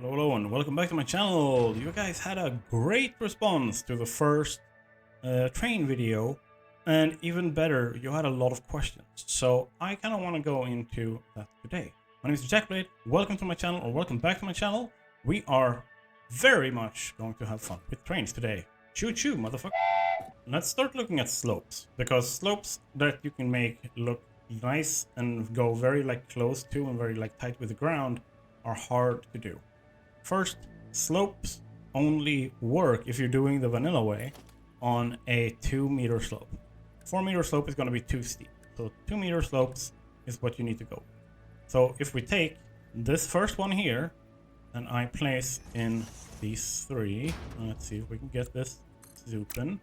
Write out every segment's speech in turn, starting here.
Hello and welcome back to my channel. You guys had a great response to the first train video, and even better, you had a lot of questions. So I kind of want to go into that today. My name is Jackblade. Welcome to my channel, or welcome back to my channel. We are very much going to have fun with trains today. Choo choo, motherfucker. Let's start looking at slopes, because slopes that you can make look nice and go very close to and very tight with the ground are hard to do. First, slopes only work if you're doing the vanilla way on a 2-meter slope. 4-meter slope is going to be too steep, so 2-meter slopes is what you need to go. So if we take this first one here and I place in these three, let's see if we can get this open.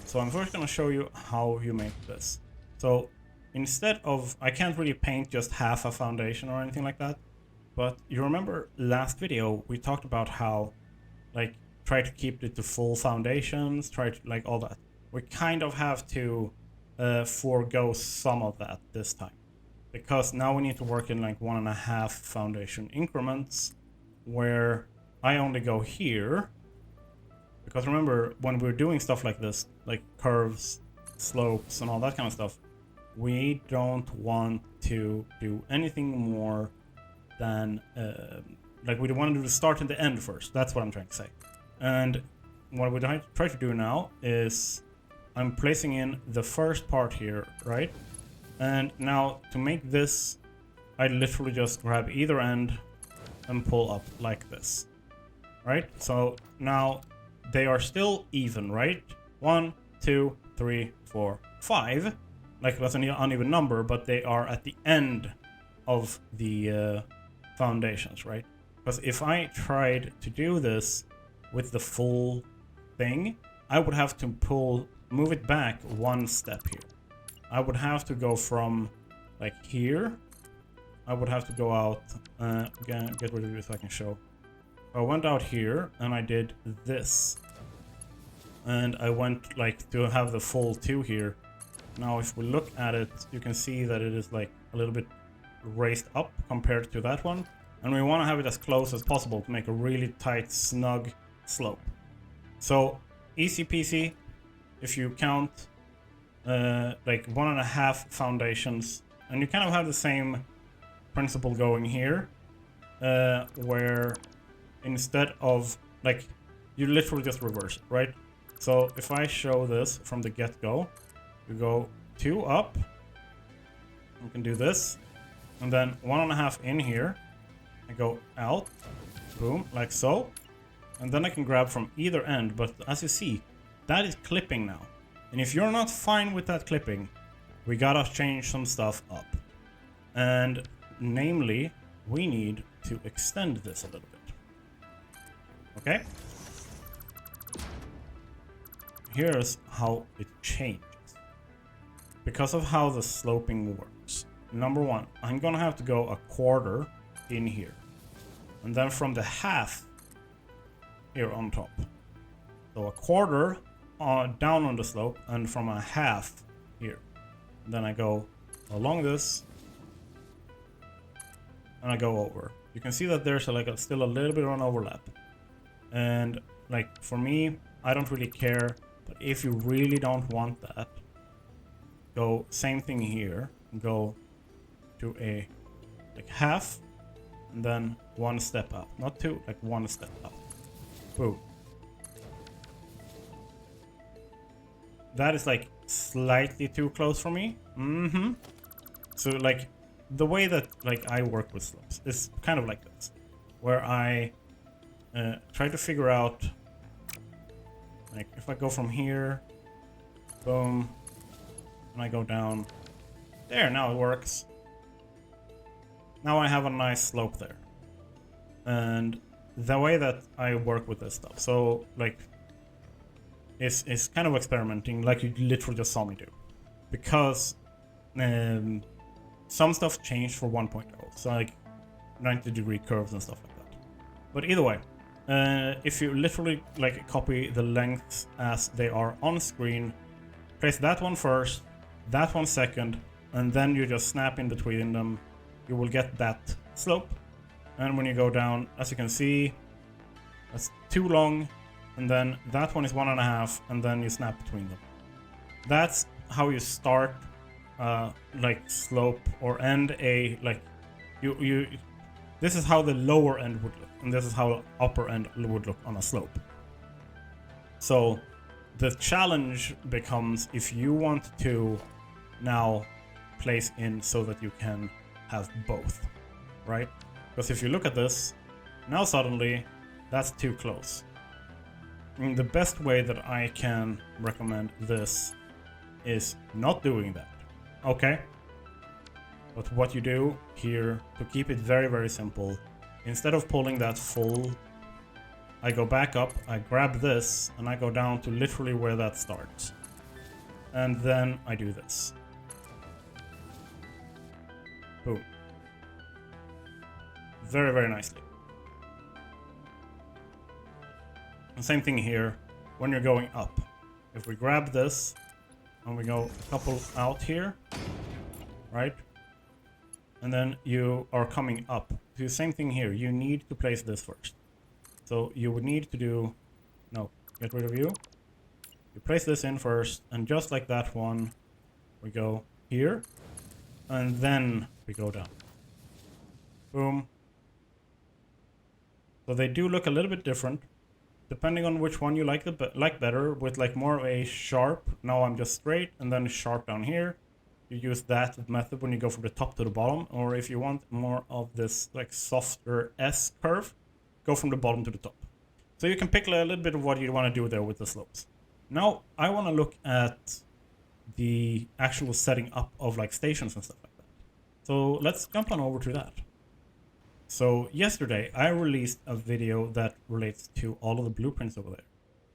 So I'm first going to show you how you make this. So instead of, I can't really paint just half a foundation or anything like that. But you remember last video we talked about how try to keep it to full foundations, try to all that. We kind of have to forego some of that this time, because now we need to work in 1.5 foundation increments, where I only go here. Because remember, when we're doing stuff like this, like curves, slopes and all that kind of stuff, we don't want to do anything more than we want to do the start and the end first. That's what I'm trying to say. And what we try to do now is I'm placing in the first part here, right? And now to make this, I literally just grab either end and pull up like this, right? So now they are still even, right? 1, 2, 3, 4, 5. That's an uneven number, but they are at the end of the foundations, right? Because if I tried to do this with the full thing, I would have to move it back one step here. I would have to go from here. I would have to go out, get rid of this so I can show. I went out here and I did this. And I went to have the full 2 here. Now if we look at it, you can see that it is a little bit raised up compared to that one, and we want to have it as close as possible to make a really tight, snug slope. So easy peasy. If you count 1.5 foundations, and you kind of have the same principle going here, where instead of you literally just reverse it, right? So if I show this from the get-go, you go 2 up, you can do this. And then 1.5 in here, I go out, boom, like so. And then I can grab from either end, but as you see, that is clipping now. And if you're not fine with that clipping, we gotta change some stuff up. And namely, we need to extend this a little bit. Okay? Here's how it changes. Because of how the sloping works. Number 1, I'm gonna have to go a quarter in here, and then from the half here on top. So a quarter down on the slope, and from a half here. And then I go along this, and I go over. You can see that there's still a little bit of an overlap. And for me, I don't really care, but if you really don't want that, go same thing here, go to a half, and then 1 step up, not 2, 1 step up. Boom. That is slightly too close for me. So the way that I work with slopes is kind of like this, where I try to figure out if I go from here, boom, and I go down there. Now it works. Now I have a nice slope there. And the way that I work with this stuff, so is kind of experimenting, you literally just saw me do. Because some stuff changed for 1.0, so 90-degree curves and stuff like that. But either way, if you literally copy the lengths as they are on screen, place that one first, that one second, and then you just snap in between them, you will get that slope. And when you go down, as you can see, that's too long, and then that one is 1.5, and then you snap between them. That's how you start like slope or end a like you this is how the lower end would look, and this is how the upper end would look on a slope. So the challenge becomes if you want to now place in so that you can have both, right? Because if you look at this, now suddenly that's too close. And the best way that I can recommend this is not doing that, okay? But what you do here, to keep it very, very simple, instead of pulling that full, I go back up, I grab this, and I go down to literally where that starts. And then I do this. Boom. Very, very nicely. And same thing here when you're going up. If we grab this and we go a couple out here, right? And then you are coming up. Do the same thing here. You need to place this first. So you would need to do, no, get rid of you. You place this in first, and just like that one, we go here, and then we go down. Boom. So they do look a little bit different, depending on which one you like better, with like more of a sharp. Now I'm just straight, and then sharp down here. You use that method when you go from the top to the bottom, or if you want more of this like softer S curve, go from the bottom to the top. So you can pick a little bit of what you want to do there with the slopes. Now I want to look at the actual setting up of like stations and stuff like that. So let's jump on over to that. So yesterday I released a video that relates to all of the blueprints over there.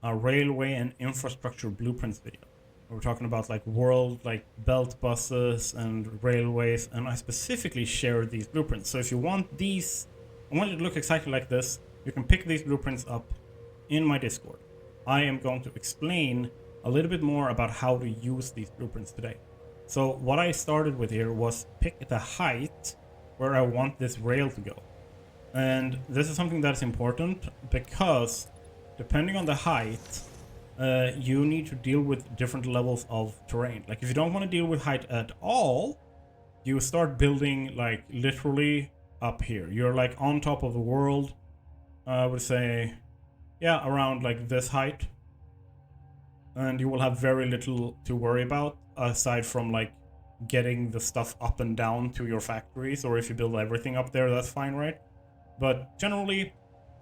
A railway and infrastructure blueprints video. We're talking about like world like belt buses and railways, and I specifically shared these blueprints. So if you want these, I want it to look exactly like this, you can pick these blueprints up in my Discord. I am going to explain a little bit more about how to use these blueprints today. So what I started with here was pick the height where I want this rail to go. And this is something that's important because depending on the height, you need to deal with different levels of terrain. Like if you don't want to deal with height at all, you start building like literally up here. You're like on top of the world. I would say, yeah, around like this height. And you will have very little to worry about aside from like getting the stuff up and down to your factories, or if you build everything up there, that's fine, right? But generally,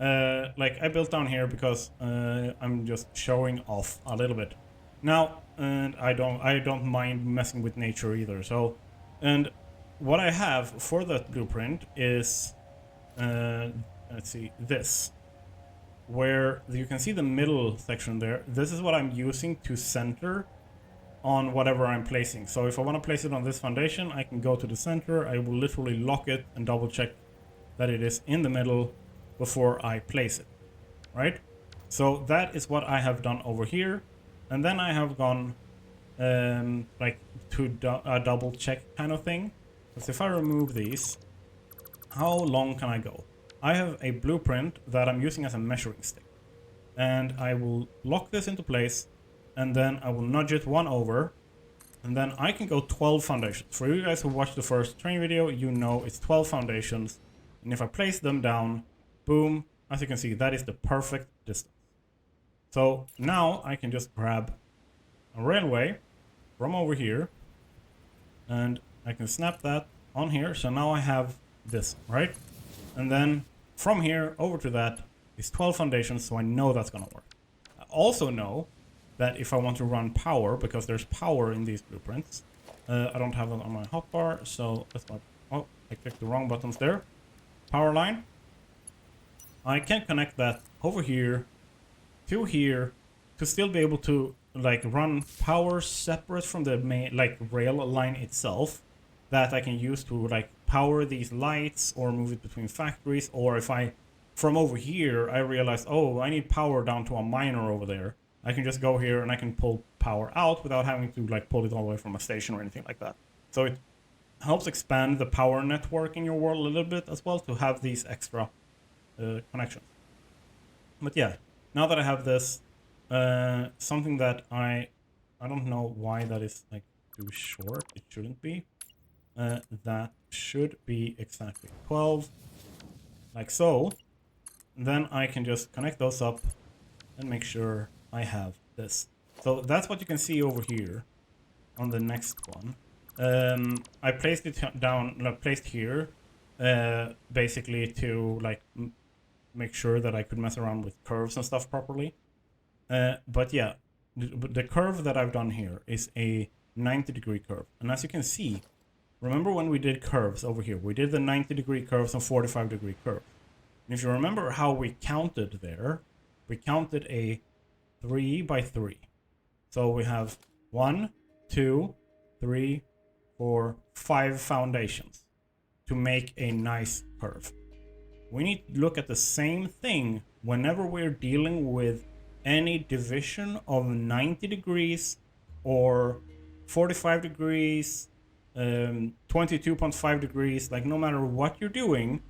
like I built down here because I'm just showing off a little bit now, and I don't mind messing with nature either. So, and what I have for that blueprint is, let's see, this, where you can see the middle section there. This is what I'm using to center on whatever I'm placing. So if I want to place it on this foundation, I can go to the center. I will literally lock it and double check that it is in the middle before I place it, right? So that is what I have done over here. And then I have gone like to a double check kind of thing. Because if I remove these, how long can I go? I have a blueprint that I'm using as a measuring stick. And I will lock this into place, and then I will nudge it one over, and then I can go 12 foundations. For you guys who watched the first train video, you know it's 12 foundations. And if I place them down, boom, as you can see, that is the perfect distance. So now I can just grab a railway from over here, and I can snap that on here. So now I have this, right? And then from here over to that is 12 foundations, so I know that's gonna work. I also know that if I want to run power, because there's power in these blueprints, I don't have it on my hotbar, so that's not, oh, I clicked the wrong buttons there. Power line. I can connect that over here to still be able to like run power separate from the main like rail line itself, that I can use to like power these lights or move it between factories. Or if I from over here I realize, oh, I need power down to a miner over there, I can just go here and I can pull power out without having to like pull it all the way from a station or anything like that. So it helps expand the power network in your world a little bit as well to have these extra connections. But yeah, now that I have this, something that I don't know why that is like too short. It shouldn't be. That should be exactly 12, like so. Then I can just connect those up and make sure I have this. So that's what you can see over here on the next one. I placed it down, placed here, basically to like make sure that I could mess around with curves and stuff properly. But yeah, the curve that I've done here is a 90-degree curve. And as you can see, remember when we did curves over here, we did the 90-degree curves and 45-degree curve. And if you remember how we counted there, we counted a 3 by 3. So we have 1, 2, 3, 4, 5 foundations to make a nice curve. We need to look at the same thing whenever we're dealing with any division of 90 degrees or 45 degrees, 22.5 degrees, like no matter what you're doing,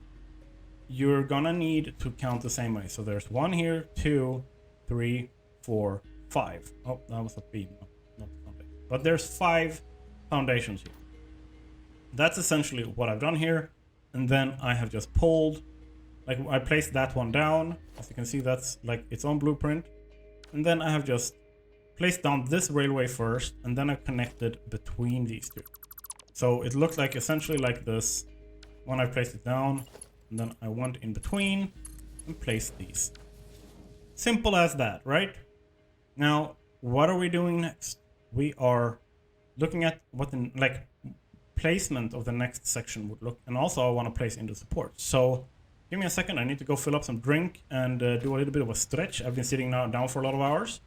you're gonna need to count the same way. So there's 1 here, 2, 3, 4, 5. Oh, that was a beam, not a foundation. But there's 5 foundations here. That's essentially what I've done here. And then I have just pulled, like I placed that one down. As you can see, that's like its own blueprint. And then I have just placed down this railway first, and then I've connected between these two. So it looks like essentially like this when I placed it down, and then I went in between and placed these. Simple as that, right? Now, what are we doing next? We are looking at what the like placement of the next section would look, and also I want to place into support. So give me a second. I need to go fill up some drink and do a little bit of a stretch. I've been sitting now down for a lot of hours,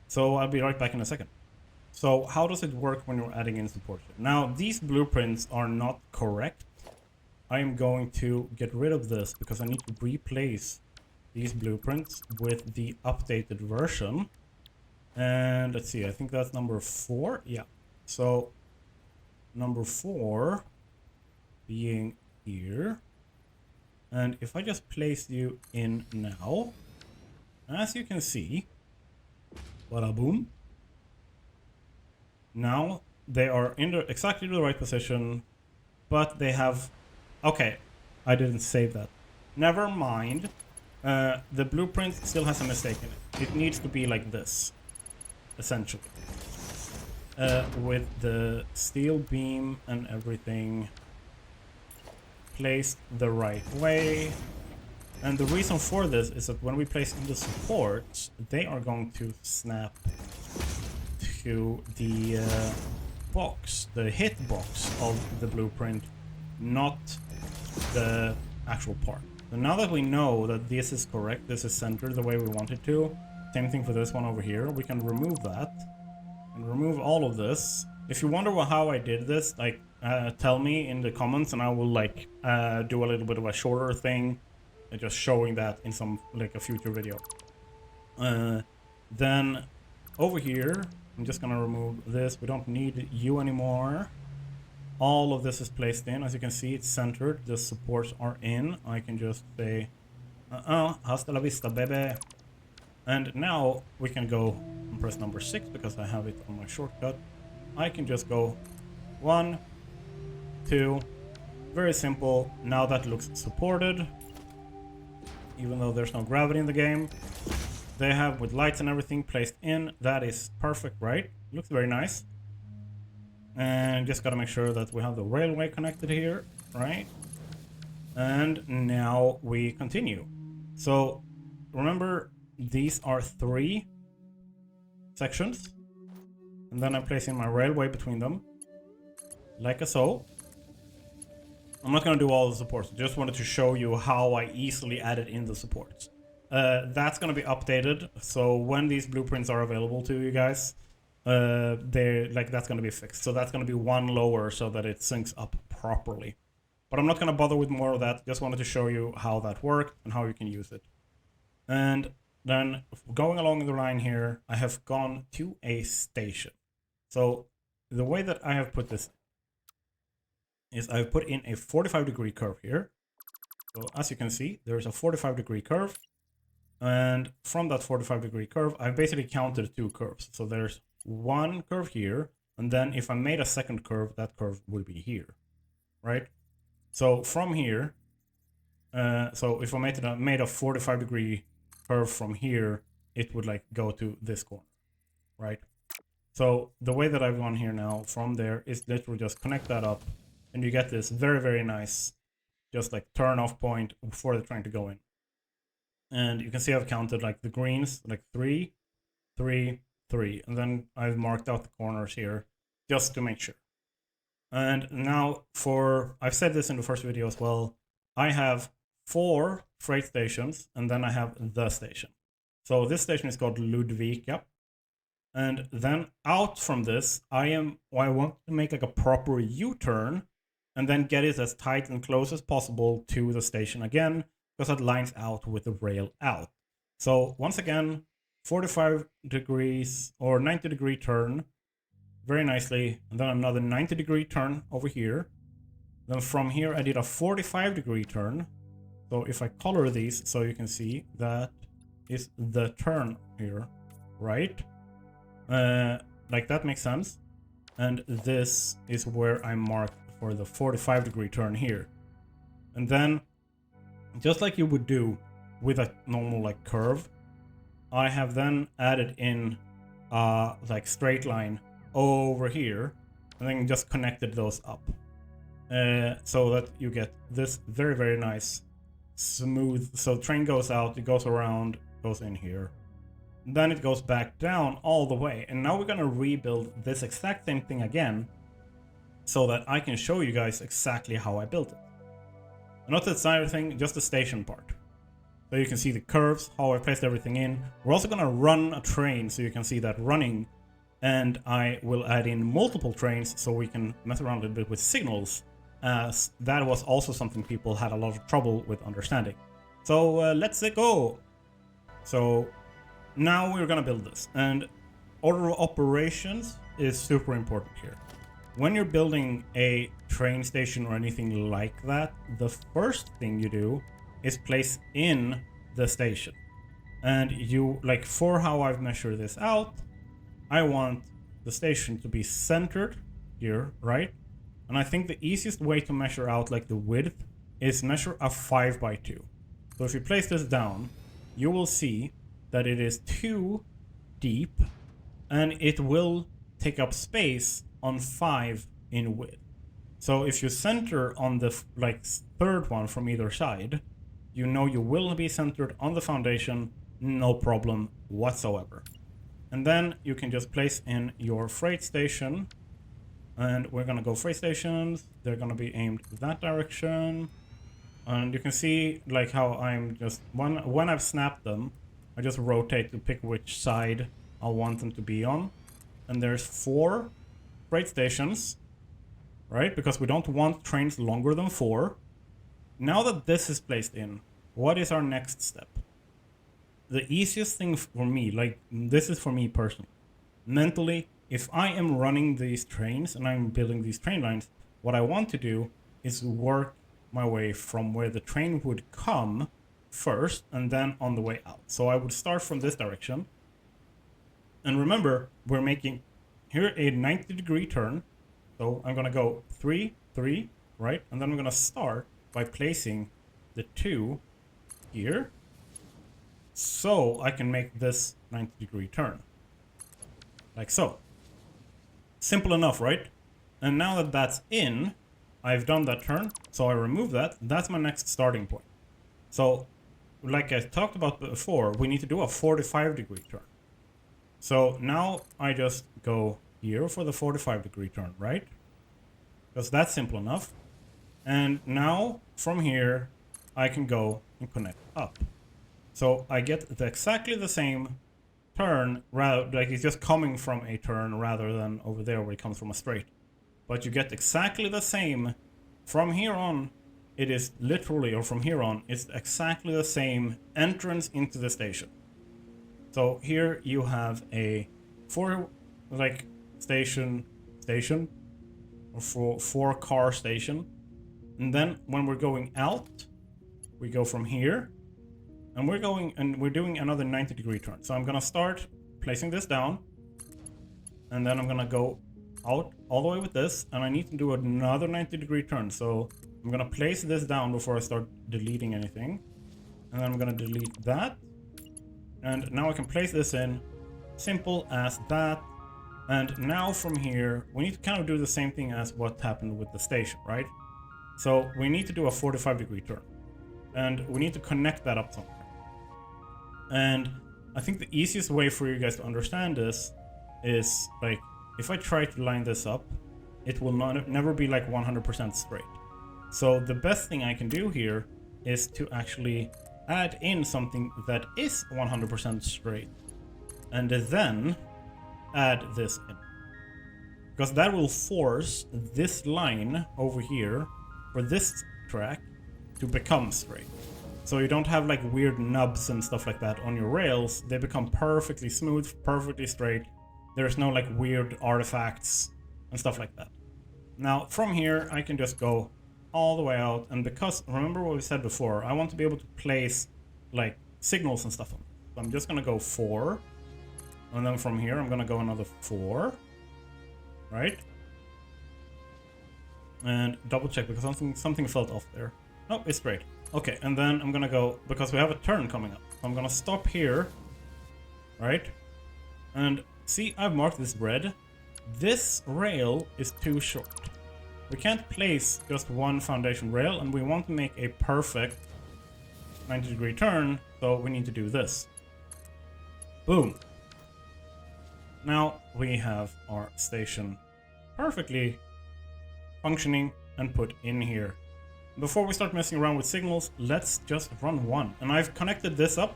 so I'll be right back in a second. So how does it work when you're adding in support? Now, these blueprints are not correct. I am going to get rid of this because I need to replace these blueprints with the updated version. And let's see, I think that's number 4. Yeah. So number 4 being here. And if I just place you in now, as you can see, bada boom. Now they are in exactly the right position, but they have, okay, I didn't save that. Never mind. The blueprint still has a mistake in it. It needs to be like this, essentially. With the steel beam and everything placed the right way. And the reason for this is that when we place in the supports, they are going to snap to the box, the hit box of the blueprint, not the actual part. So now that we know that this is correct, this is centered the way we want it to, same thing for this one over here, we can remove that and remove all of this. If you wonder how I did this, like tell me in the comments and I will like do a little bit of a shorter thing, just showing that in some like a future video. Then over here, I'm just gonna remove this. We don't need you anymore. All of this is placed in. As you can see, it's centered. The supports are in. I can just say, hasta la vista, baby. And now we can go and press number 6 because I have it on my shortcut. I can just go 1, 2, very simple. Now that looks supported, even though there's no gravity in the game. They have with lights and everything placed in. That is perfect, right? Looks very nice. And just gotta make sure that we have the railway connected here, right? And now we continue. So remember, these are 3 sections. And then I'm placing my railway between them, like so. I'm not gonna do all the supports. Just wanted to show you how I easily added in the supports. That's gonna be updated. So when these blueprints are available to you guys, that's gonna be fixed. So that's gonna be 1 lower so that it syncs up properly. But I'm not gonna bother with more of that. Just wanted to show you how that worked and how you can use it. And then going along the line here, I have gone to a station. So the way that I have put this, is I've put in a 45-degree curve here. So as you can see, there's a 45-degree curve. And from that 45-degree curve, I've basically counted 2 curves. So there's one curve here, and then if I made a second curve, that curve will be here, right? So from here, so if I made a 45-degree curve from here, it would like go to this corner, right? So the way that I've gone here now from there is literally just connect that up, and you get this very, very nice, just like turn off point for the train to go in. And you can see I've counted like the greens, like 3, 3, 3, and then I've marked out the corners here just to make sure. And now I've said this in the first video as well, I have 4 freight stations, and then I have the station. So this station is called Ludvika. And then out from this, I want to make like a proper U-turn and then get it as tight and close as possible to the station again, because that lines out with the rail out. So once again, 45 degrees or 90-degree turn, very nicely, and then another 90-degree turn over here. Then from here I did a 45-degree turn. So if I color these so you can see, that is the turn here, right? Like that makes sense. And this is where I marked for the 45-degree turn here. And then, just like you would do with a normal like curve, I have then added in like straight line over here, and then just connected those up, so that you get this very, very nice smooth. So train goes out, it goes around, goes in here, then it goes back down all the way. And now we're gonna rebuild this exact same thing again, so that I can show you guys exactly how I built it. Not the entire thing, just the station part. So you can see the curves, how I placed everything in. We're also gonna run a train so you can see that running, and I will add in multiple trains so we can mess around a little bit with signals, as that was also something people had a lot of trouble with understanding. So let's go. So now we're gonna build this, and order of operations is super important here. When you're building a train station or anything like that, the first thing you do is place in the station. And you, like for how I've measured this out, I want the station to be centered here, right? And I think the easiest way to measure out like the width is measure a 5x2. So if you place this down, you will see that it is 2 deep, and it will take up space on 5 in width. So if you center on the like third one from either side, you know you will be centered on the foundation, no problem whatsoever. And then you can just place in your freight station, and we're gonna go freight stations. They're gonna be aimed that direction, and you can see like how I'm just when I've snapped them, I just rotate to pick which side I want them to be on. And there's 4 freight stations, right? Because we don't want trains longer than 4. Now that this is placed in, what is our next step? The easiest thing for me, like this is for me personally, mentally, if I am running these trains and I'm building these train lines, what I want to do is work my way from where the train would come first and then on the way out. So I would start from this direction. And remember, we're making here a 90-degree turn. So I'm gonna go 3, 3, right? And then I'm gonna start by placing the 2 here, so I can make this 90-degree turn. Like so. Simple enough, right? And now that that's in, I've done that turn, so I remove that. That's my next starting point. So, like I talked about before, we need to do a 45-degree turn. So now I just go here for the 45-degree turn, right? Because that's simple enough. And now from here, I can go and connect up. So I get exactly the same turn, like it's just coming from a turn rather than over there where it comes from a straight. But you get exactly the same from here on. It is literally, or from here on, it's exactly the same entrance into the station. So here you have a 4 like station, or four car station. And then when we're going out, we go from here, and we're doing another 90-degree turn. So I'm gonna start placing this down, and then I'm gonna go out all the way with this, and I need to do another 90-degree turn. So I'm gonna place this down before I start deleting anything, and then I'm gonna delete that, and now I can place this in, simple as that. And now from here we need to kind of do the same thing as what happened with the station, right? So we need to do a 45-degree turn, and we need to connect that up somewhere. And I think the easiest way for you guys to understand this is, like, if I try to line this up, it will never be like 100% straight. So the best thing I can do here is to actually add in something that is 100% straight, and then add this in, because that will force this line over here for this track to become straight. So you don't have like weird nubs and stuff like that on your rails. They become perfectly smooth, perfectly straight. There's no like weird artifacts and stuff like that. Now from here I can just go all the way out, and because remember what we said before, I want to be able to place like signals and stuff on it. So I'm just gonna go 4, and then from here I'm gonna go another 4, right? And double check because something felt off there. Nope, it's straight. Okay, and then I'm gonna go, because we have a turn coming up, so I'm gonna stop here, right? And see, I've marked this red. This rail is too short. We can't place just one foundation rail, and we want to make a perfect 90-degree turn, so we need to do this. Boom. Now we have our station perfectly functioning and put in here. Before we start messing around with signals, let's just run one. And I've connected this up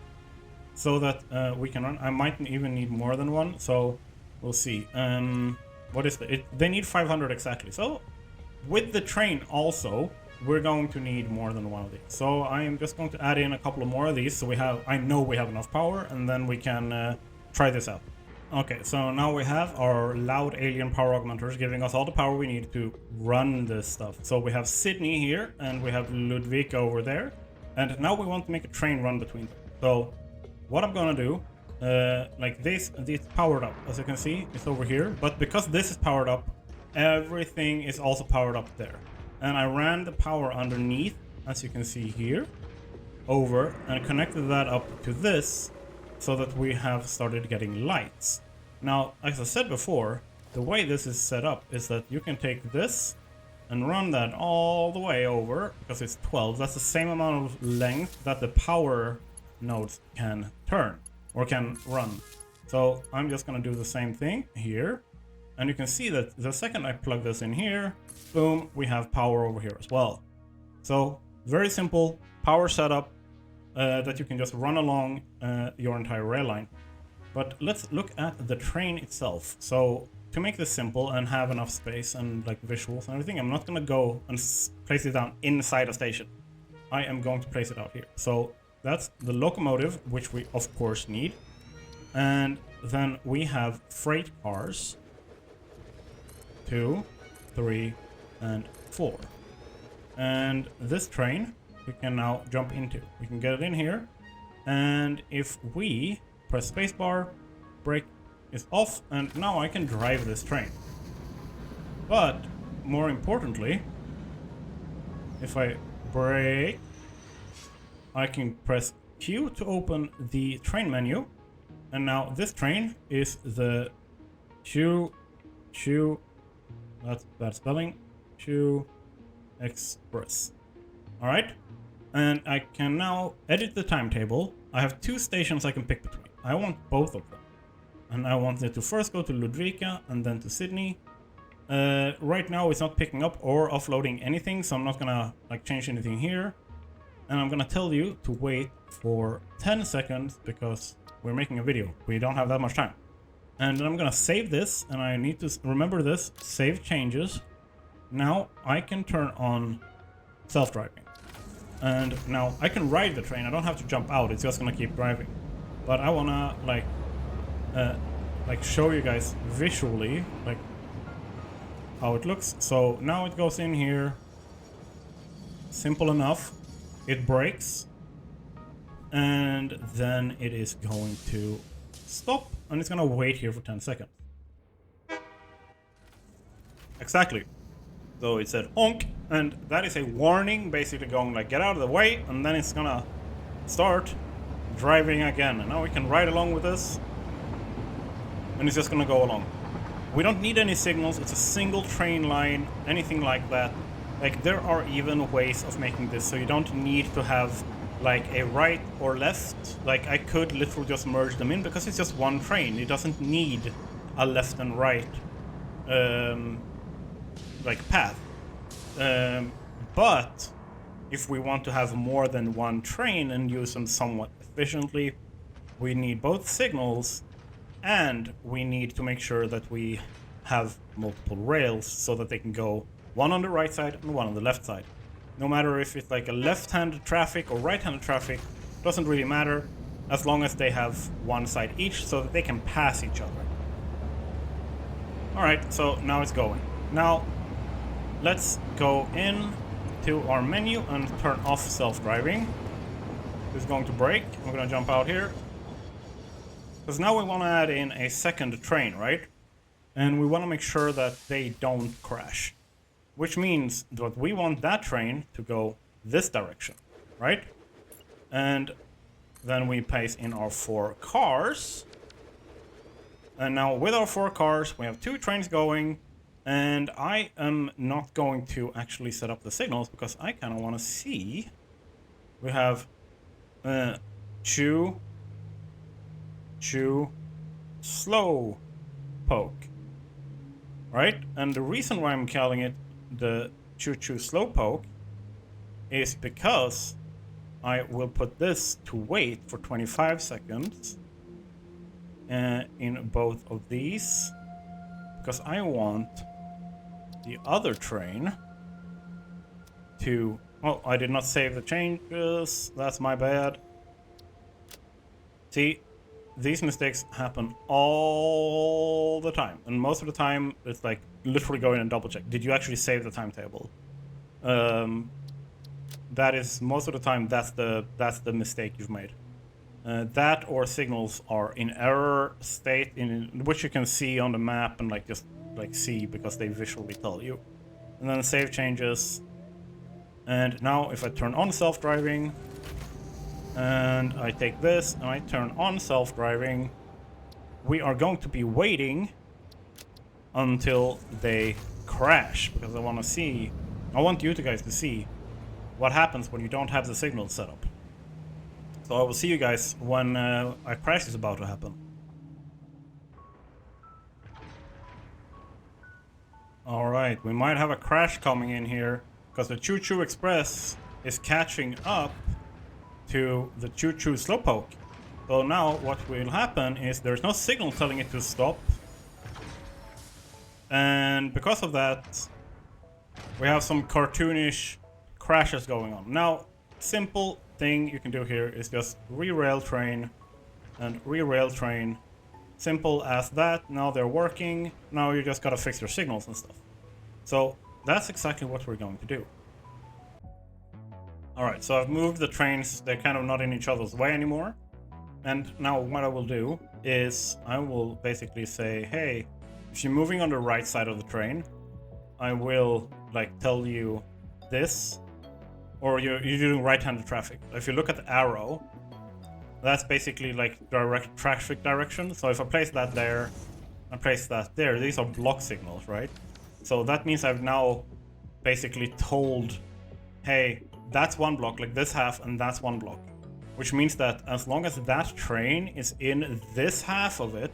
so that we can run. I might even need more than one, so we'll see. What is they need 500 exactly. So with the train also, we're going to need more than one of these. So I am just going to add in a couple of more of these, so I know we have enough power, and then we can try this out. Okay, so now we have our loud alien power augmenters giving us all the power we need to run this stuff. So we have Sydney here, and we have Ludvika over there, and now we want to make a train run between them. So what I'm gonna do, like this powered up, as you can see, it's over here, but because this is powered up, everything is also powered up there. And I ran the power underneath, as you can see here, over, and connected that up to this, so that we have started getting lights. Now, as I said before, the way this is set up is that you can take this and run that all the way over, because it's 12. That's the same amount of length that the power nodes can turn, or can run. So I'm just gonna do the same thing here. And you can see that the second I plug this in here, boom, we have power over here as well. So very simple power setup that you can just run along your entire rail line. But let's look at the train itself. So to make this simple and have enough space and like visuals and everything, I'm not gonna go and place it down inside a station. I am going to place it out here. So that's the locomotive, which we of course need. And then we have freight cars, 2, 3, and 4. And this train we can now jump into. We can get it in here, and if we press spacebar, brake is off, and now I can drive this train. But more importantly, if I brake, I can press Q to open the train menu, and now this train is the Chu, that's bad spelling, Chu Express. Alright, and I can now edit the timetable. I have 2 stations I can pick between. I want both of them. And I want it to first go to Ludvika and then to Sydney. Right now it's not picking up or offloading anything, so I'm not gonna like change anything here. And I'm gonna tell you to wait for 10 seconds because we're making a video. We don't have that much time. And then I'm gonna save this, and I need to remember this, save changes. Now I can turn on self-driving. And now I can ride the train. I don't have to jump out. It's just gonna keep driving. But I wanna like show you guys visually, like how it looks. So now it goes in here. Simple enough. It breaks. And then it is going to stop. And it's going to wait here for 10 seconds. Exactly. So it said honk. And that is a warning, basically going like, get out of the way. And then it's going to start driving again. And now we can ride along with this. And it's just going to go along. We don't need any signals. It's a single train line, anything like that. Like, there are even ways of making this so you don't need to have like a right or left. Like, I could literally just merge them in because it's just one train. It doesn't need a left and right like path. But if we want to have more than one train and use them somewhat efficiently, we need both signals, and we need to make sure that we have multiple rails so that they can go one on the right side and one on the left side. No matter if it's like a left-handed traffic or right-handed traffic, doesn't really matter, as long as they have one side each so that they can pass each other. Alright, so now it's going. Now, let's go in to our menu and turn off self-driving. It's going to break. I'm going to jump out here. Because now we want to add in a second train, right? And we want to make sure that they don't crash. Which means that we want that train to go this direction, right? And then we paste in our 4 cars. And now with our 4 cars, we have 2 trains going. And I am not going to actually set up the signals because I kind of want to see. We have chew, slow poke, right? And the reason why I'm calling it the choo slow poke is because I will put this to wait for 25 seconds in both of these, because I want the other train to... Oh, I did not save the changes. That's my bad. See, these mistakes happen all the time, and most of the time it's like literally go in and double check. Did you actually save the timetable? That is most of the time that's the mistake you've made. That or signals are in error state, in which you can see on the map and like just like see because they visually tell you. And then save changes. And now if I turn on self-driving, and I take this and I turn on self-driving, we are going to be waiting until they crash, because I want you guys to see what happens when you don't have the signal set up. So I will see you guys when a crash is about to happen. Alright, we might have a crash coming in here because the Choo Choo Express is catching up to the Choo Choo Slowpoke. So now what will happen is there's no signal telling it to stop. And because of that, we have some cartoonish crashes going on. Now, simple thing you can do here is just re-rail train and re-rail train. Simple as that. Now they're working. Now you just gotta fix your signals and stuff. So that's exactly what we're going to do. Alright, so I've moved the trains. They're kind of not in each other's way anymore. And now what I will do is I will basically say, hey, if you're moving on the right side of the train, I will like tell you this, or you're doing right-handed traffic. If you look at the arrow, that's basically like direct traffic direction. So if I place that there, I place that there, these are block signals, right? So that means I've now basically told, hey, that's one block, like this half, and that's one block. Which means that as long as that train is in this half of it,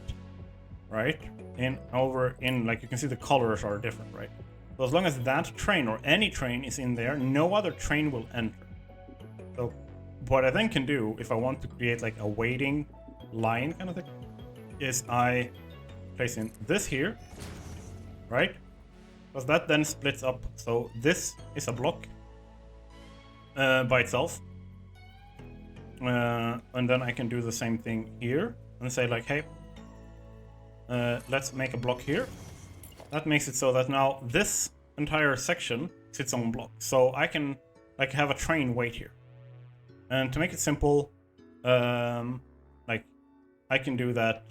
right? Like you can see the colors are different, right? So as long as that train or any train is in there, no other train will enter. So what I then can do, if I want to create like a waiting line kind of thing, is I place in this here, right? Because that then splits up. So this is a block by itself. And then I can do the same thing here and say like, hey, let's make a block here. that makes it so that now this entire section sits on block. So I can like have a train wait here. And to make it simple, like I can do that.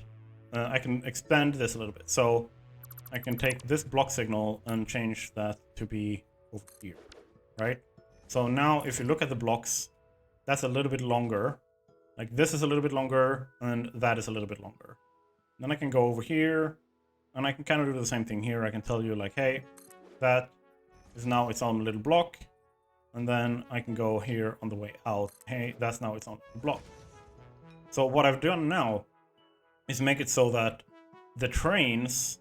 I can expand this a little bit. So I can take this block signal and change that to be over here, right? So now if you look at the blocks, that's a little bit longer. Like this is a little bit longer and that is a little bit longer. Then I can go over here and I can kind of do the same thing here. I can tell you like, hey, that is now its own little block. And then I can go here on the way out. Hey, that's now its own block. So what I've done now is make it so that the trains,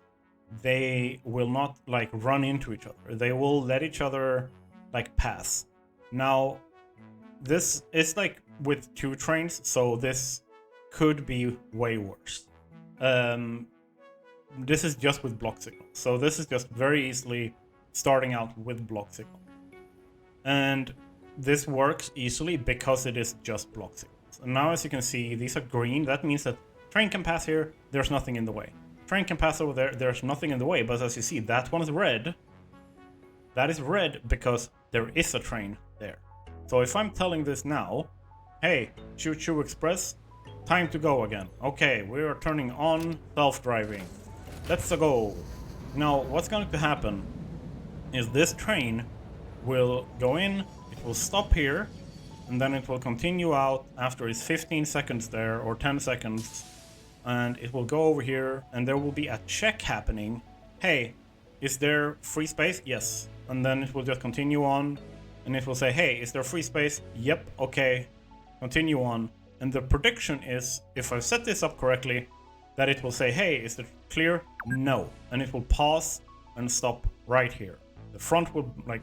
they will not like run into each other. They will let each other like pass. Now, this is like with 2 trains, so this could be way worse. This is just with block signal. So this is just very easily starting out with block signal. And this works easily because it is just block signals. And now as you can see, these are green. That means that train can pass here, there's nothing in the way. Train can pass over there, there's nothing in the way. But as you see, that one is red. That is red because there is a train there. So if I'm telling this now, hey, Choo Choo Express, time to go again. Okay, we are turning on self-driving. Let's go. Now, what's going to happen is this train will go in, it will stop here, and then it will continue out after it's 15 seconds there, or 10 seconds, and it will go over here, and there will be a check happening. Hey, is there free space? Yes. And then it will just continue on, and it will say, hey, is there free space? Yep, okay, continue on. And the prediction is, if I've set this up correctly, that it will say, hey, is it clear? No. And it will pause and stop right here. The front will like,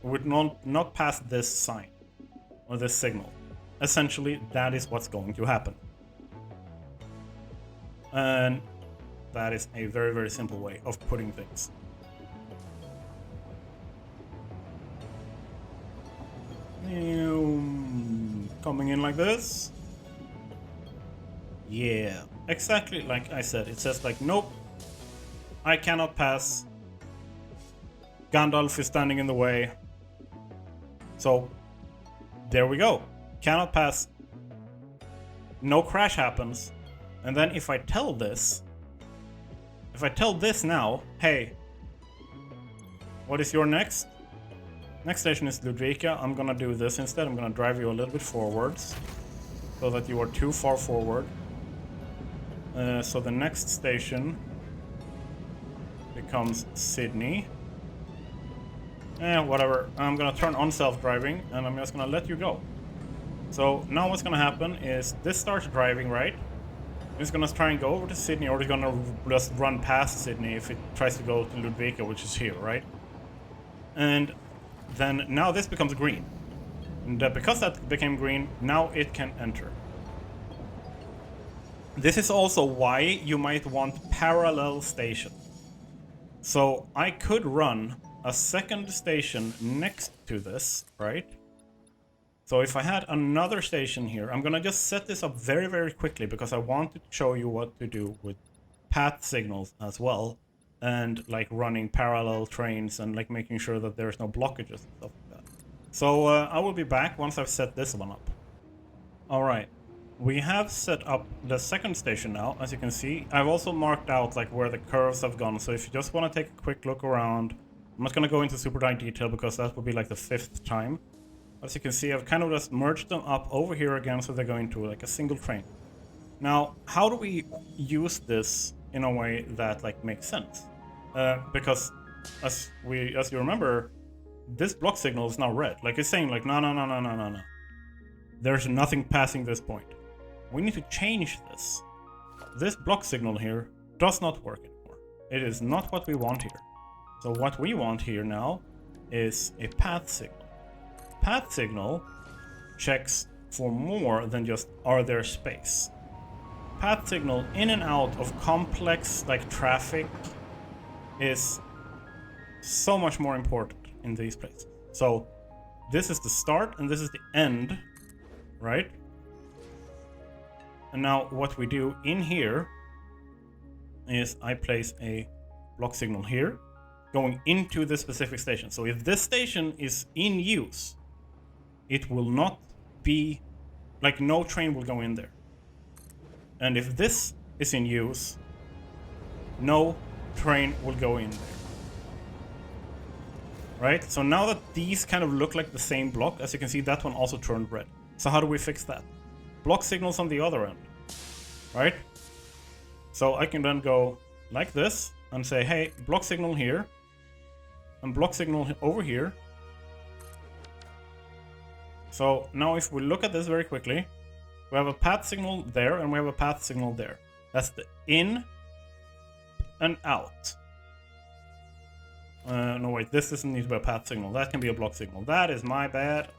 would not pass this sign or this signal. Essentially, that is what's going to happen. And that is a very, very simple way of putting things. Coming in like this. Yeah, exactly like I said. It says like, nope, I cannot pass. Gandalf is standing in the way. So there we go. Cannot pass. No crash happens. And then if I tell this now, hey, what is your next? Next station is Ludvika. I'm gonna do this instead. I'm gonna drive you a little bit forwards so that you are too far forward. So the next station becomes Sydney. Whatever. I'm gonna turn on self-driving and I'm just gonna let you go. So now what's gonna happen is this starts driving, right? It's gonna try and go over to Sydney, or it's gonna just run past Sydney if it tries to go to Ludvika, which is here, right? And then now this becomes green. And because that became green, now it can enter. This is also why you might want parallel station. So I could run a second station next to this, right? So if I had another station here, I'm gonna just set this up very, very quickly because I want to show you what to do with path signals as well, and like running parallel trains and like making sure that there's no blockages and stuff like that. So I will be back once I've set this one up. All right, we have set up the second station now. As you can see, I've also marked out like where the curves have gone. So if you just want to take a quick look around, I'm not going to go into super detail because that would be like the 5th time. As you can see, I've kind of just merged them up over here again, so they're going to like a single train. Now, how do we use this in a way that like makes sense? Because as you remember, this block signal is now red. Like it's saying like, no. There's nothing passing this point. We need to change this. This block signal here does not work anymore. It is not what we want here. So what we want here now is a path signal. Path signal checks for more than just are there space. Path signal in and out of complex like traffic is so much more important in these places. So this is the start and this is the end, right? And now what we do in here is I place a block signal here, going into this specific station. So if this station is in use, it will not be, like, no train will go in there. And if this is in use, no train will go in there. Right? So now that these kind of look like the same block, as you can see, that one also turned red. So how do we fix that? Block signals on the other end. Right? So I can then go like this and say, hey, block signal here, and block signal over here. So now if we look at this very quickly, we have a path signal there and we have a path signal there. That's the in and out. No, wait, this doesn't need to be a path signal. That can be a block signal. That is my bad.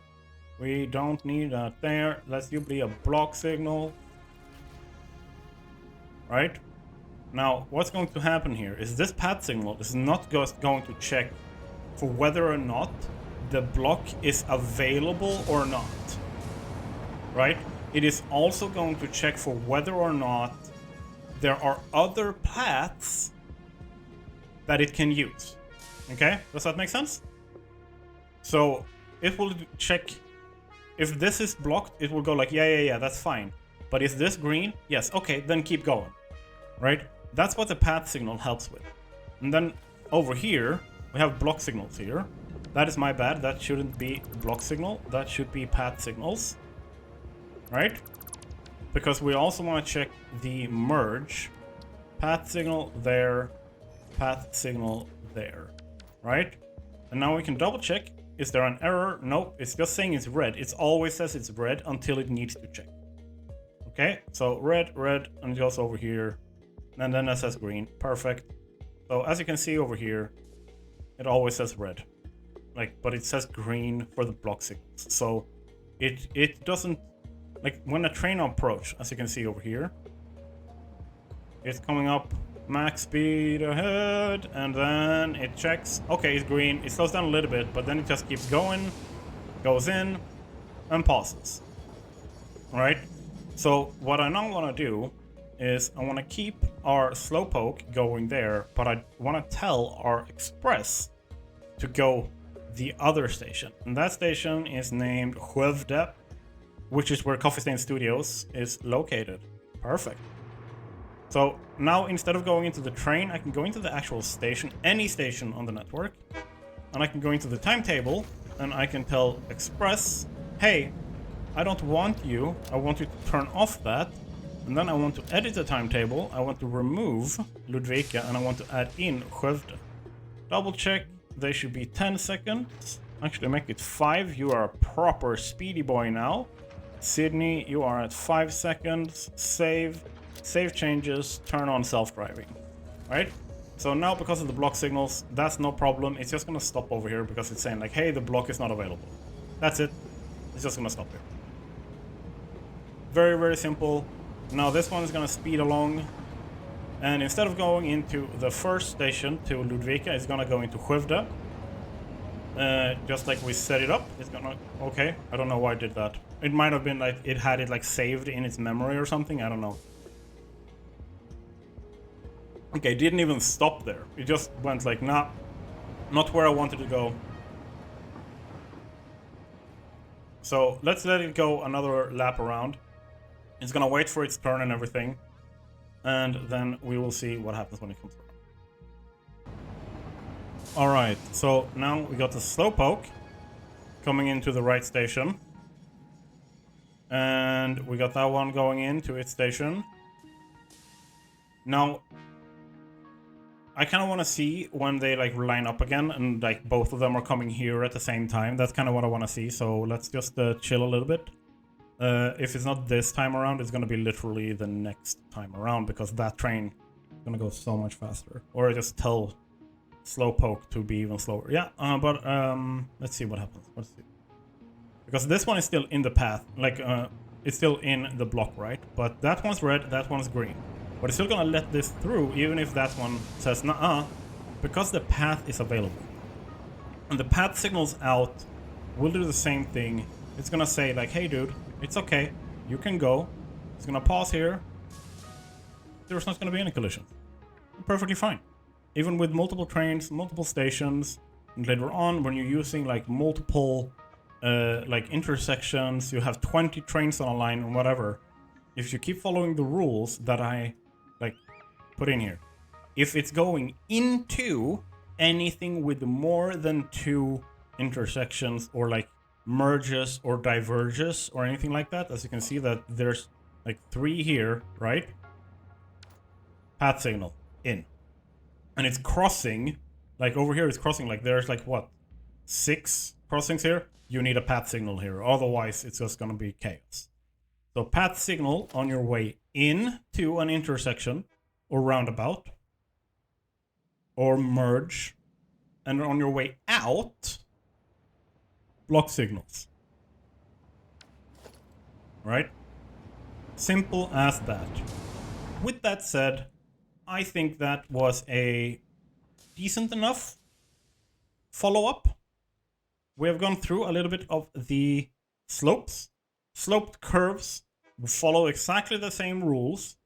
We don't need that there. Let's be a block signal. Right? Now, what's going to happen here is this path signal is not just going to check for whether or not the block is available or not. Right? It is also going to check for whether or not there are other paths that it can use. Okay? Does that make sense? So it will check if this is blocked, it will go like, yeah, that's fine. But is this green? Yes, okay, then keep going. Right? That's what the path signal helps with. And then over here, we have block signals here. That is my bad. That shouldn't be block signal. That should be path signals. Right? Because we also want to check the merge. Path signal there. Path signal there. Right? And now we can double check. Is there an error? Nope. It's just saying it's red. It always says it's red until it needs to check. Okay? So red, and it goes over here. And then it says green. Perfect. So as you can see over here, it always says red. Like, but it says green for the block signals. So it doesn't, like, when a train approach, as you can see over here, it's coming up max speed ahead, and then it checks. Okay, it's green. It slows down a little bit, but then it just keeps going, goes in, and pauses. Alright? So what I now want to do is I want to keep our slowpoke going there, but I want to tell our express to go the other station. And that station is named Skövde, which is where Coffee Stain Studios is located. Perfect. So now instead of going into the train, I can go into the actual station, any station on the network, and I can go into the timetable, and I can tell Express, hey, I don't want you, I want you to turn off that, and then I want to edit the timetable, I want to remove Ludvika, and I want to add in Skövde. Double check, they should be 10 seconds, actually make it 5, you are a proper speedy boy now. Sydney, you are at 5 seconds, save changes, turn on self-driving, right? So now because of the block signals, that's no problem. It's just gonna stop over here because it's saying like, hey, the block is not available. That's it. It's just gonna stop here. Very, very simple. Now this one is gonna speed along, and instead of going into the first station to Ludvika, it's gonna go into Skövde. Just like we set it up, it's gonna, okay, I don't know why I did that. It might have been like, it had it like saved in its memory or something, I don't know. Okay, it didn't even stop there. It just went like, nah, not where I wanted to go. So let's let it go another lap around. It's gonna wait for its turn and everything. And then we will see what happens when it comes around. Alright, so now we got the slowpoke coming into the right station. And we got that one going into its station. Now, I kind of want to see when they like line up again and like both of them are coming here at the same time. That's kind of what I want to see. So let's just chill a little bit. If it's not this time around, it's going to be literally the next time around because that train is going to go so much faster. Or I just tell slowpoke to be even slower. Yeah, but let's see what happens. Let's see. Because this one is still in the path. Like, it's still in the block, right? But that one's red, that one's green. But it's still gonna let this through, even if that one says nah, because the path is available. And the path signals out will do the same thing. It's gonna say like, hey dude, it's okay, you can go. It's gonna pause here. There's not gonna be any collision. Perfectly fine. even with multiple trains, multiple stations, and later on when you're using like multiple like intersections, you have 20 trains on a line or whatever. If you keep following the rules that I like put in here, if it's going into anything with more than 2 intersections or like merges or diverges or anything like that, as you can see that there's like 3 here, right? Path signal in. And it's crossing, like over here it's crossing, like there's like what, 6 crossings here? You need a path signal here, otherwise it's just gonna be chaos. So path signal on your way in to an intersection or roundabout or merge, and on your way out, block signals. Right? Simple as that. With that said, I think that was a decent enough follow-up. We have gone through a little bit of the slopes. Sloped curves follow exactly the same rules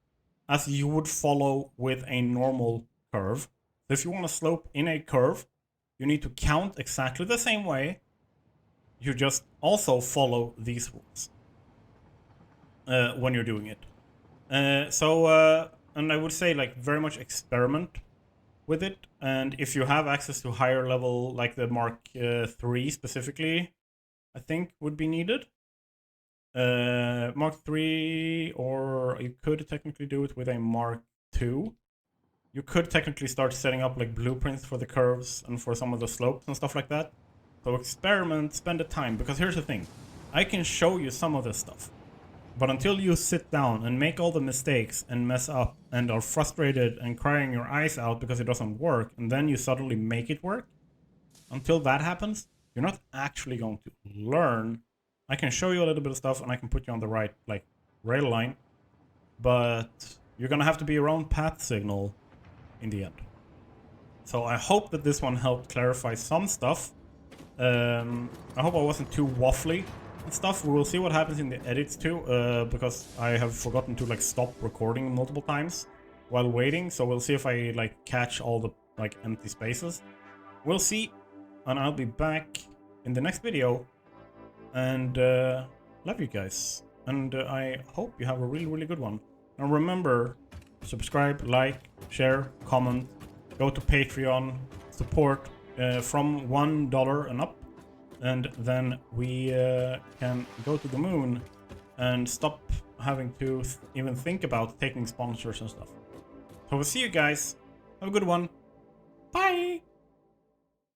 as you would follow with a normal curve. So if you want to slope in a curve, you need to count exactly the same way. You just also follow these rules when you're doing it. And I would say like very much experiment with it. And if you have access to higher level, like the Mark 3 specifically, I think would be needed. Mark 3, or you could technically do it with a Mark 2. You could technically start setting up like blueprints for the curves and for some of the slopes and stuff like that. So experiment, spend the time, because here's the thing. I can show you some of this stuff, but until you sit down and make all the mistakes and mess up and are frustrated and crying your eyes out because it doesn't work, and then you suddenly make it work, until that happens, you're not actually going to learn. I can show you a little bit of stuff and I can put you on the right like rail line, but you're gonna have to be your own path signal in the end. So I hope that this one helped clarify some stuff. I hope I wasn't too waffly and stuff. We will see what happens in the edits too, because I have forgotten to like stop recording multiple times while waiting. So we'll see if I like catch all the like empty spaces. We'll see, and I'll be back in the next video. And love you guys, and I hope you have a really good one. And remember, subscribe, like, share, comment, go to Patreon, support from $1 and up, and then we can go to the moon and stop having to even think about taking sponsors and stuff. So we'll see you guys. Have a good one.